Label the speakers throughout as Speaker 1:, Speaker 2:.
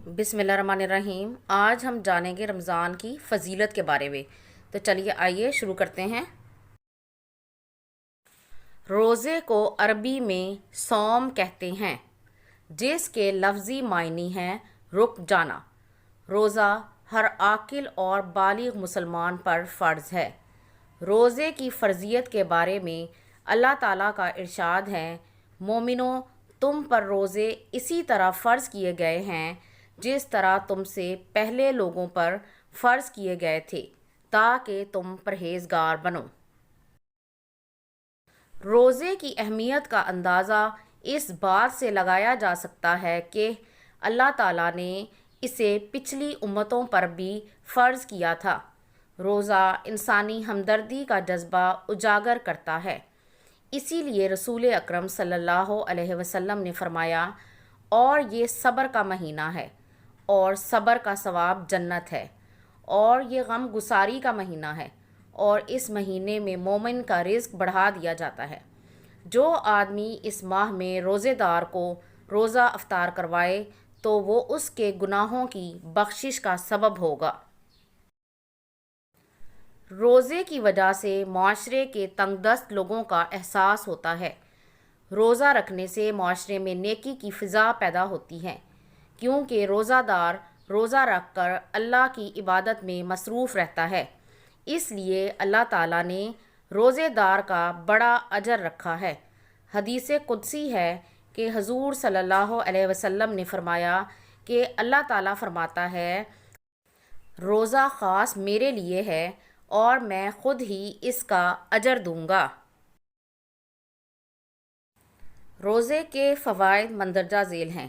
Speaker 1: بسم اللہ الرحمن الرحیم۔ آج ہم جانیں گے رمضان کی فضیلت کے بارے میں۔ تو چلیے آئیے شروع کرتے ہیں۔ روزے کو عربی میں صوم کہتے ہیں، جس کے لفظی معنی ہیں رک جانا۔ روزہ ہر عاقل اور بالغ مسلمان پر فرض ہے۔ روزے کی فرضیت کے بارے میں اللہ تعالیٰ کا ارشاد ہے، مومنو تم پر روزے اسی طرح فرض کیے گئے ہیں جس طرح تم سے پہلے لوگوں پر فرض کیے گئے تھے تاکہ تم پرہیزگار بنو۔ روزے کی اہمیت کا اندازہ اس بات سے لگایا جا سکتا ہے کہ اللہ تعالیٰ نے اسے پچھلی امتوں پر بھی فرض کیا تھا۔ روزہ انسانی ہمدردی کا جذبہ اجاگر کرتا ہے، اسی لیے رسول اکرم صلی اللہ علیہ وسلم نے فرمایا، اور یہ صبر کا مہینہ ہے اور صبر کا ثواب جنت ہے، اور یہ غم گساری کا مہینہ ہے اور اس مہینے میں مومن کا رزق بڑھا دیا جاتا ہے۔ جو آدمی اس ماہ میں روزے دار کو روزہ افطار کروائے تو وہ اس کے گناہوں کی بخشش کا سبب ہوگا۔ روزے کی وجہ سے معاشرے کے تنگ دست لوگوں کا احساس ہوتا ہے۔ روزہ رکھنے سے معاشرے میں نیکی کی فضا پیدا ہوتی ہے، کیونکہ روزہ دار روزہ رکھ کر اللہ کی عبادت میں مصروف رہتا ہے۔ اس لیے اللہ تعالیٰ نے روزے دار کا بڑا اجر رکھا ہے۔ حدیث قدسی ہے کہ حضور صلی اللہ علیہ وسلم نے فرمایا کہ اللہ تعالیٰ فرماتا ہے، روزہ خاص میرے لیے ہے اور میں خود ہی اس کا اجر دوں گا۔ روزے کے فوائد مندرجہ ذیل ہیں۔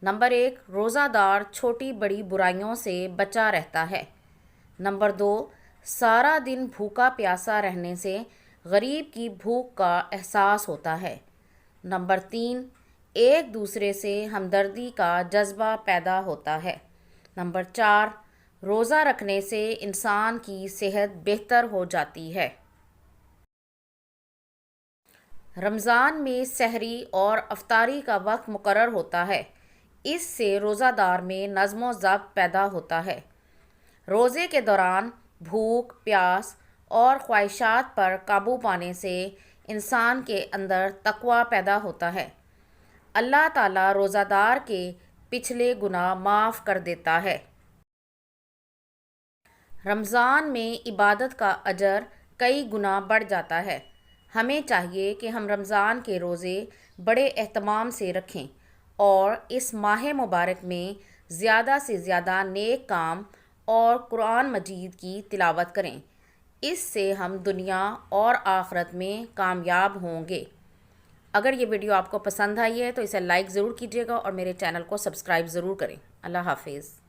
Speaker 1: نمبر 1، روزہ دار چھوٹی بڑی برائیوں سے بچا رہتا ہے۔ نمبر 2، سارا دن بھوکا پیاسا رہنے سے غریب کی بھوک کا احساس ہوتا ہے۔ نمبر 3، ایک دوسرے سے ہمدردی کا جذبہ پیدا ہوتا ہے۔ نمبر 4، روزہ رکھنے سے انسان کی صحت بہتر ہو جاتی ہے۔ رمضان میں سحری اور افطاری کا وقت مقرر ہوتا ہے، اس سے روزہ دار میں نظم و ضبط پیدا ہوتا ہے۔ روزے کے دوران بھوک، پیاس اور خواہشات پر قابو پانے سے انسان کے اندر تقویٰ پیدا ہوتا ہے۔ اللہ تعالیٰ روزہ دار کے پچھلے گناہ معاف کر دیتا ہے۔ رمضان میں عبادت کا اجر کئی گنا بڑھ جاتا ہے۔ ہمیں چاہیے کہ ہم رمضان کے روزے بڑے اہتمام سے رکھیں اور اس ماہ مبارک میں زیادہ سے زیادہ نیک کام اور قرآن مجید کی تلاوت کریں۔ اس سے ہم دنیا اور آخرت میں کامیاب ہوں گے۔ اگر یہ ویڈیو آپ کو پسند آئی ہے تو اسے لائک ضرور کیجیے گا اور میرے چینل کو سبسکرائب ضرور کریں۔ اللہ حافظ۔